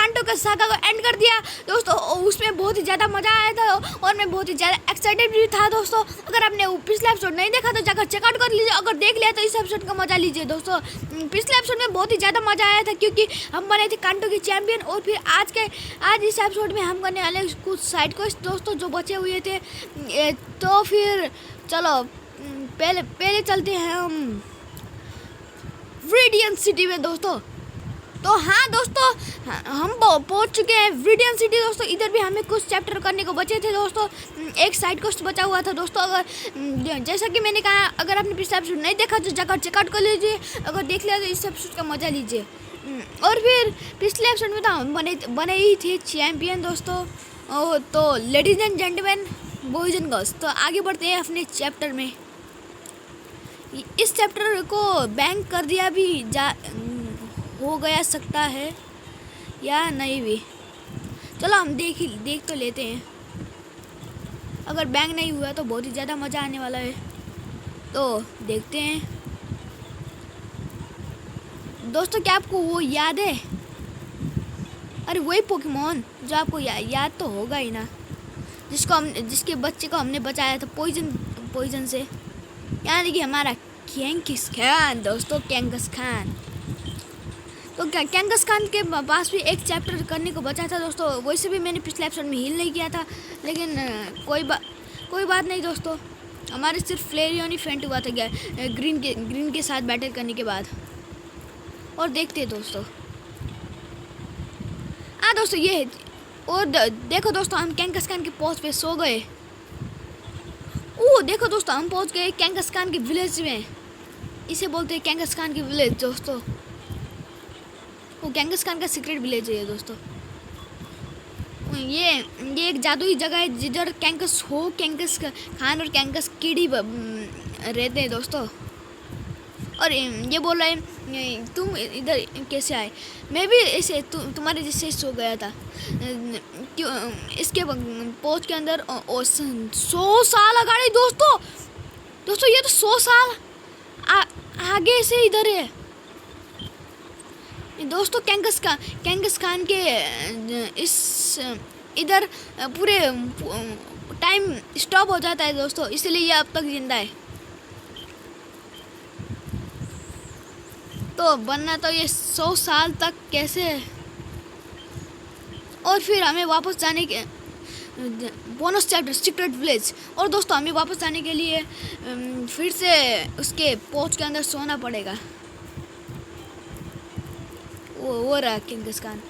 कांटो का सागा को एंड कर दिया दोस्तों। उसमें बहुत ही ज़्यादा मज़ा आया था और मैं बहुत ही ज़्यादा एक्साइटेड भी था दोस्तों। अगर आपने पिछला एपिसोड नहीं देखा तो जाकर चेकआउट कर लीजिए, अगर देख लिया तो इस एपिसोड का मज़ा लीजिए दोस्तों। पिछले एपिसोड में बहुत ही ज़्यादा मज़ा आया था क्योंकि हम बने थे कांटो के चैंपियन। और फिर आज इस एपिसोड में हम करने वाले कुछ साइड क्वेस्ट दोस्तों जो बचे हुए थे। तो फिर चलो पहले चलते हैं हम व्रिडियन सिटी में दोस्तों। तो हाँ दोस्तों, हम पहुंच चुके हैं व्रिडियन सिटी दोस्तों। इधर भी हमें कुछ चैप्टर करने को बचे थे दोस्तों, एक साइड क्वेस्ट बचा हुआ था दोस्तों। अगर जैसा कि मैंने कहा, अगर आपने पिछला एपिसोड नहीं देखा तो जाकर चेकआउट कर लीजिए, अगर देख लिया तो इस एपिसोड का मजा लीजिए। और फिर पिछले एपिसोड में तो हम बने ही थे चैम्पियन दोस्तों। तो ladies and gentleman, boys and girls, तो आगे बढ़ते हैं अपने चैप्टर में। इस चैप्टर को बैंक कर दिया भी हो गया सकता है या नहीं भी। चलो हम देख तो लेते हैं। अगर बैंक नहीं हुआ तो बहुत ही ज़्यादा मज़ा आने वाला है, तो देखते हैं दोस्तों। क्या आपको वो याद है? अरे वही पोकेमॉन जो आपको याद तो होगा ही ना, जिसके बच्चे को हमने बचाया था पॉइजन से, यानी कि हमारा कैंकस खान दोस्तों, कैंकस खान। तो कैंकस खान के पास भी एक चैप्टर करने को बचा था दोस्तों। वैसे भी मैंने पिछले एपिसोड में हील नहीं किया था, लेकिन कोई बात नहीं दोस्तों। हमारे सिर्फ फ्लेरियन ही फेंट हुआ था ग्रीन के साथ बैटल करने के बाद। और देखते दोस्तों, हाँ दोस्तों ये, और देखो दोस्तों, हम कैंकस खान के पोस्ट पे सो गए। ओह देखो दोस्तों, हम पहुंच गए कैंकस खान के विलेज में। इसे बोलते हैं कैंकस खान की विलेज दोस्तों। वो कैंकस खान का सीक्रेट विलेज है दोस्तों। ये एक जादुई जगह है जिधर कैंकस खान और कैंकस किडी रहते हैं दोस्तों। और ये बोल रहा है तुम इधर कैसे आए? मैं भी ऐसे तुम्हारे जैसे सो गया था। क्यों इसके पोस्ट के अंदर 100 साल अगाड़ी दोस्तों ये तो 100 साल आगे से इधर है दोस्तों। कैंकस खान के इस इधर पूरे टाइम स्टॉप हो जाता है दोस्तों, इसलिए ये अब तक जिंदा है। तो बनना तो ये 100 साल तक कैसे है? और फिर हमें वापस जाने के बोनस चैप्टर सीक्रेट विलेज। और दोस्तों हमें वापस जाने के लिए फिर से उसके पोस्ट के अंदर सोना पड़ेगा। वो रहा कैंकस खान,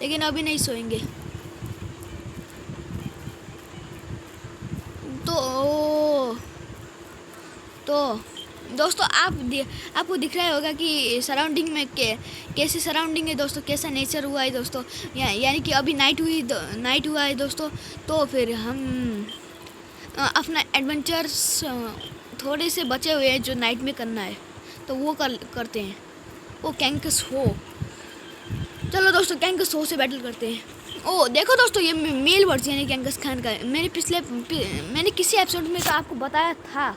लेकिन अभी नहीं सोएंगे। तो दोस्तों आपको दिख रहा होगा कि सराउंडिंग में कैसी सराउंडिंग है दोस्तों, कैसा नेचर हुआ है दोस्तों। यानी कि अभी नाइट हुआ है दोस्तों। तो फिर हम अपना एडवेंचर्स थोड़े से बचे हुए हैं जो नाइट में करना है, तो वो करते हैं। वो कैंकस हो, चलो दोस्तों कैंकस हो से बैटल करते हैं। ओ देखो दोस्तों, ये मेल वर्जन है कैंकस खान का। मैंने किसी एपिसोड में तो आपको बताया था।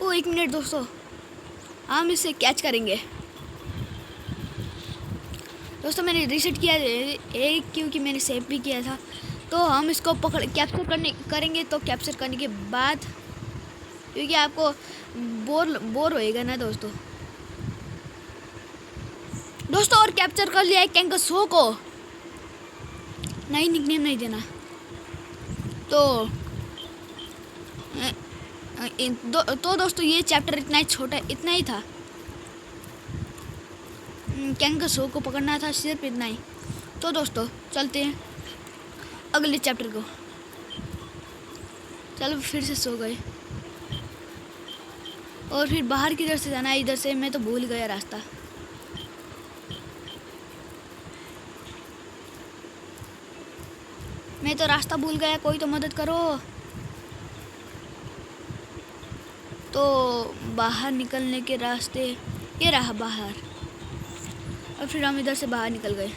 ओ एक मिनट दोस्तों, हम इसे कैच करेंगे दोस्तों। मैंने रीसेट किया है क्योंकि मैंने सेव भी किया था। तो हम इसको कैप्चर करेंगे। तो कैप्चर करने के बाद, क्योंकि आपको बोर होएगा ना दोस्तों। और कैप्चर कर लिया है कैंकस हो को। नई निकनेम नहीं देना। तो दोस्तों ये चैप्टर इतना ही था। कैंकस हो को पकड़ना था, सिर्फ इतना ही। तो दोस्तों चलते हैं अगले चैप्टर को। चलो फिर से सो गए। और फिर बाहर किधर से जाना है? इधर से। मैं तो भूल गया रास्ता। मैं तो रास्ता भूल गया, कोई तो मदद करो। तो बाहर निकलने के रास्ते ये रहा बाहर। और फिर हम इधर से बाहर निकल गए।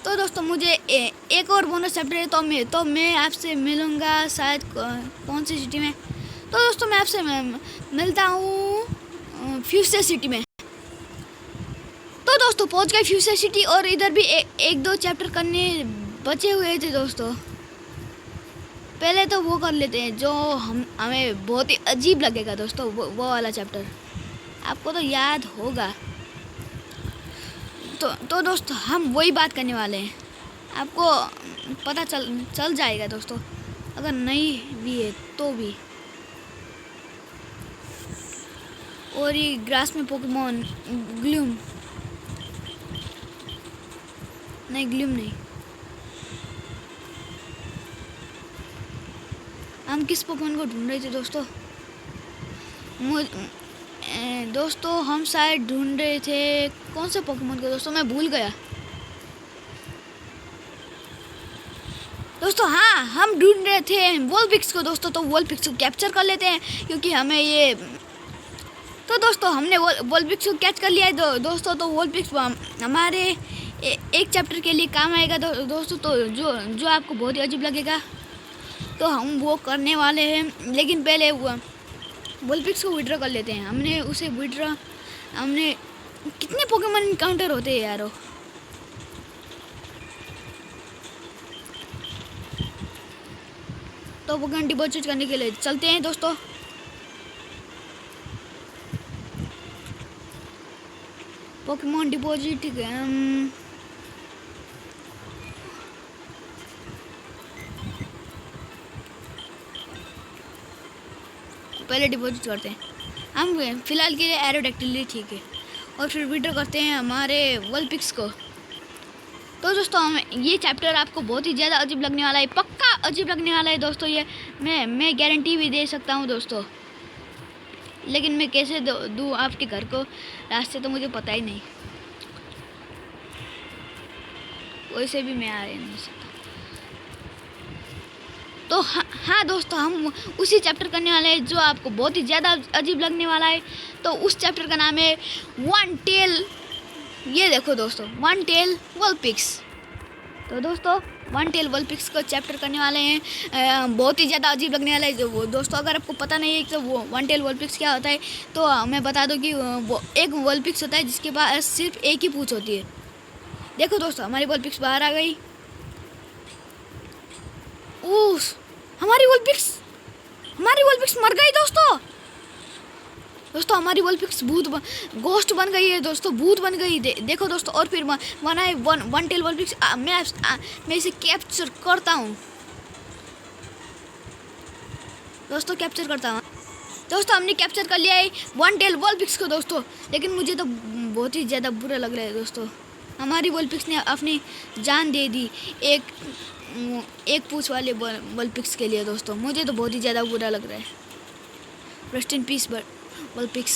तो दोस्तों मुझे एक और बोनस चैप्टर है, तो मैं आपसे मिलूँगा शायद कौन सी सिटी में। तो दोस्तों मैं आपसे मिलता हूँ फ्यूचर सिटी में। तो दोस्तों पहुंच गए फ्यूचर सिटी और इधर भी एक दो चैप्टर करने बचे हुए थे दोस्तों। पहले तो वो कर लेते हैं जो हमें बहुत ही अजीब लगेगा दोस्तों, वो वाला चैप्टर आपको तो याद होगा। तो दोस्तों हम वही बात करने वाले हैं, आपको पता चल जाएगा दोस्तों, अगर नहीं भी है तो भी। और ये ग्रास में पोकेमॉन ग्लूम, नहीं ग्लूम नहीं, हम किस पोकेमॉन को ढूंढ रहे थे दोस्तों? दोस्तों हम शायद ढूंढ रहे थे कौन से पोकेमॉन को दोस्तों, मैं भूल गया दोस्तों। हाँ हम ढूंढ रहे थे वोल्पिक्स को दोस्तों, तो वोल्पिक्स को कैप्चर कर लेते हैं क्योंकि हमें ये। तो दोस्तों हमने वोल्पिक्स को कैच कर लिया है दोस्तों। तो वोल्पिक्स हमारे एक चैप्टर के लिए काम आएगा दोस्तों। तो जो आपको बहुत ही अजीब लगेगा तो हम वो करने वाले हैं, लेकिन पहले वोल्पिक्स को विड्रॉ कर लेते हैं। हमने कितने पोकेमॉन इनकाउंटर होते हैं यारो। तो पोकेमॉन डिपॉजिट करने के लिए चलते हैं दोस्तों। पोकेमॉन डिपॉजिट पहले डिपॉजिट करते हैं हम फिलहाल के लिए एरोडैक्टिल ठीक है, और फिर विड्रॉ करते हैं हमारे वोल्पिक्स को। तो दोस्तों हम ये चैप्टर आपको बहुत ही ज़्यादा अजीब लगने वाला है, पक्का अजीब लगने वाला है दोस्तों। ये मैं गारंटी भी दे सकता हूँ दोस्तों, लेकिन मैं कैसे दूँ आपके घर को रास्ते, तो मुझे पता ही नहीं, वैसे भी मैं आ नहीं सकता। तो हाँ दोस्तों हम उसी चैप्टर करने वाले हैं जो आपको बहुत ही ज़्यादा अजीब लगने वाला है। तो उस चैप्टर का नाम है वन टेल। ये देखो दोस्तों, वन टेल वोल्पिक्स। तो दोस्तों वन टेल वोल्पिक्स को चैप्टर करने वाले हैं, बहुत ही ज़्यादा अजीब लगने वाला है जो दोस्तों। अगर आपको पता नहीं है कि वो वन टेल वोल्पिक्स क्या होता है, तो मैं बता दूं कि वो एक वोल्पिक्स होता है जिसके पास सिर्फ एक ही पूंछ होती है। देखो दोस्तों हमारी वोल्पिक्स बाहर आ गई। ओह हमारी वोल्पिक्स मर गई दोस्तों। हमारी वोल्पिक्स गोस्ट बन गई है दोस्तों, भूत बन गई। देखो दोस्तों, और फिर वन टेल वोल्पिक्स मैं इसे कैप्चर करता हूँ दोस्तों, दोस्तों हमने कैप्चर कर लिया है वन टेल वोल्पिक्स को दोस्तों। लेकिन मुझे तो बहुत ही ज़्यादा बुरा लग रहा है दोस्तों, हमारी वोल्पिक्स ने अपनी जान दे दी एक पूंछ वाले वोल्पिक्स के लिए दोस्तों। मुझे तो बहुत ही ज़्यादा बुरा लग रहा है। Rest in peace Volpix.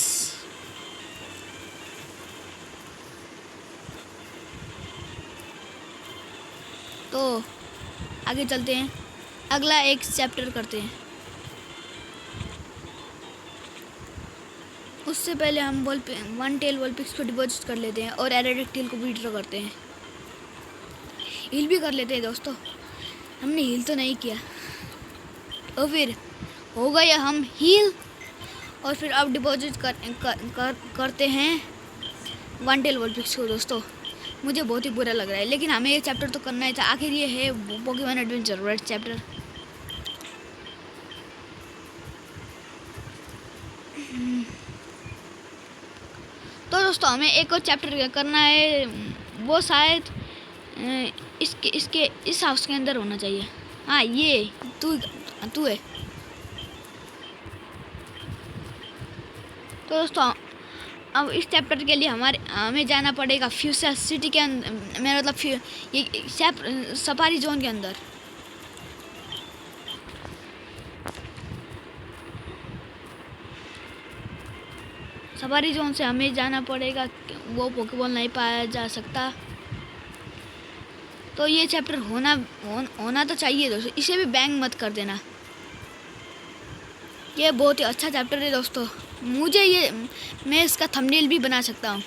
तो आगे चलते हैं, अगला एक चैप्टर करते हैं। उससे पहले हम वन टेल वोल्पिक्स को डिपॉजिट कर लेते हैं और एरोडैक्टिल को विड्रॉ करते हैं। हील भी कर लेते हैं दोस्तों, हमने हील तो नहीं किया। और फिर हो गया हम हील, और फिर अब डिपॉजिट करते हैं वन टेल वोल्पिक्स को दोस्तों। मुझे बहुत ही बुरा लग रहा है, लेकिन हमें ये चैप्टर तो करना ही था, आखिर ये है पोकेमॉन एडवेंचर वर्ल्ड चैप्टर। तो दोस्तों हमें एक और चैप्टर करना है, वो शायद इस हाउस के अंदर होना चाहिए। हाँ ये तू है। तो दोस्तों अब इस चैप्टर के लिए हमें जाना पड़ेगा फ्यूचर सिटी के अंदर, मेरा मतलब ये सफारी जोन के अंदर। सफारी जोन से हमें जाना पड़ेगा, वो पोकेबॉल नहीं पाया जा सकता। तो ये चैप्टर होना तो चाहिए दोस्तों, इसे भी बैंग मत कर देना। ये बहुत ही अच्छा चैप्टर है दोस्तों, मैं इसका थंबनेल भी बना सकता हूँ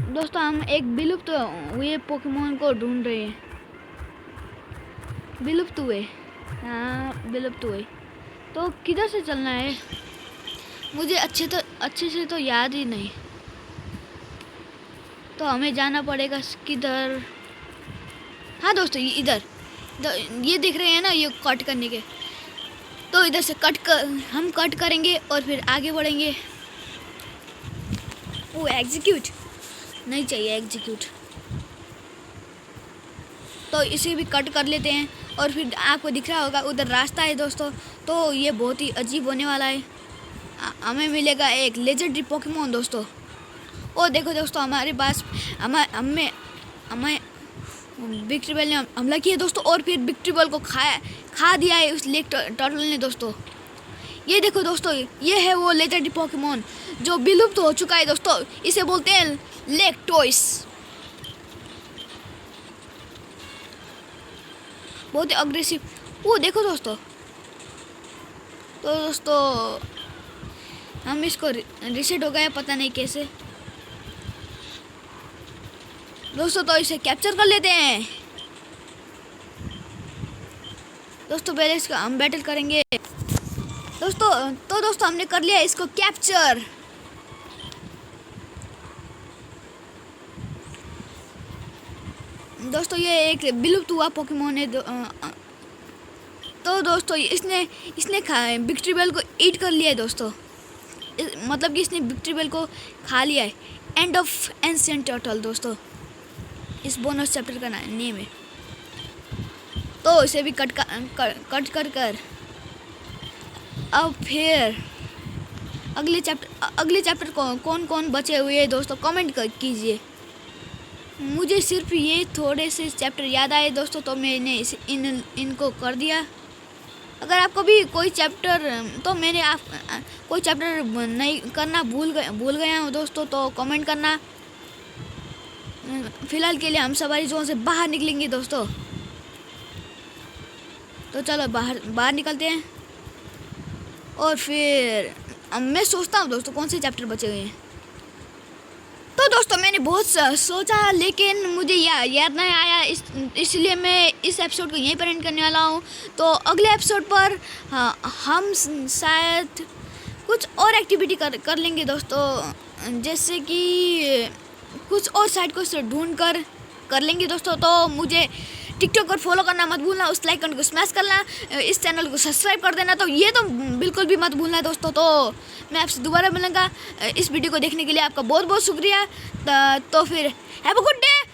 दोस्तों। हम एक विलुप्त हुए पोकेमॉन को ढूंढ रहे हैं, विलुप्त हुए। तो किधर से चलना है? मुझे अच्छे से तो याद ही नहीं। तो हमें जाना पड़ेगा किधर। हाँ दोस्तों, ये इधर ये दिख रहे हैं ना, ये कट करने के। तो इधर से हम कट करेंगे और फिर आगे बढ़ेंगे। वो एग्जीक्यूट नहीं चाहिए, एग्जीक्यूट। तो इसे भी कट कर लेते हैं और फिर आपको दिख रहा होगा उधर रास्ता है दोस्तों। तो ये बहुत ही अजीब होने वाला है। हमें मिलेगा एक लेजेंडरी पोकेमोन दोस्तों। और देखो दोस्तों, हमारे पास हमें विक्ट्रीबल ने हमला किया दोस्तों, और फिर विक्ट्रीबल को खा दिया है उस लेक टर्टल ने दोस्तों। ये देखो दोस्तों, ये है वो लेजेंडरी पोकेमोन जो विलुप्त हो चुका है दोस्तों। इसे बोलते हैं लेक्टोइस। बहुत ही अग्रेसिव। वो देखो दोस्तों। तो दोस्तों हम इसको रिसेट हो गया, पता नहीं कैसे दोस्तों। तो इसे कैप्चर कर लेते हैं दोस्तों। पहले इसका हम बैटल करेंगे दोस्तों। तो दोस्तों हमने कर लिया इसको कैप्चर। दोस्तों ये एक विलुप्त हुआ पोकेमोन है। तो दोस्तों इसने विक्ट्रीबल को ईट कर लिया है दोस्तों। मतलब कि इसने विक्ट्रीबल को खा लिया है। एंड ऑफ एंशिएंट टर्टल दोस्तों इस बोनस चैप्टर का नेम है। तो इसे भी कट कर अब फिर अगले चैप्टर कौन कौन बचे हुए हैं दोस्तों, कमेंट कीजिए। मुझे सिर्फ ये थोड़े से चैप्टर याद आए दोस्तों, तो मैंने इनको कर दिया। अगर आपको भी कोई चैप्टर कोई चैप्टर नहीं करना भूल गया हूँ दोस्तों, तो कमेंट करना। फिलहाल के लिए हम सवारी जोन से बाहर निकलेंगे दोस्तों। तो चलो बाहर निकलते हैं। और फिर मैं सोचता हूँ दोस्तों कौन से चैप्टर बचे हुए हैं। तो दोस्तों मैंने बहुत सोचा, लेकिन मुझे याद नहीं आया, इसलिए मैं इस एपिसोड को यहीं पर एंड करने वाला हूँ। तो अगले एपिसोड पर हम शायद कुछ और एक्टिविटी कर लेंगे दोस्तों, जैसे कि कुछ और साइड को ढूंढ कर लेंगे दोस्तों। तो मुझे टिकटॉक पर फॉलो करना मत भूलना, उस लाइक बटन को स्मैश करना, इस चैनल को सब्सक्राइब कर देना। तो ये तो बिल्कुल भी मत भूलना दोस्तों। तो मैं आपसे दोबारा मिलूंगा। इस वीडियो को देखने के लिए आपका बहुत बहुत शुक्रिया। तो फिर हैव अ गुड डे।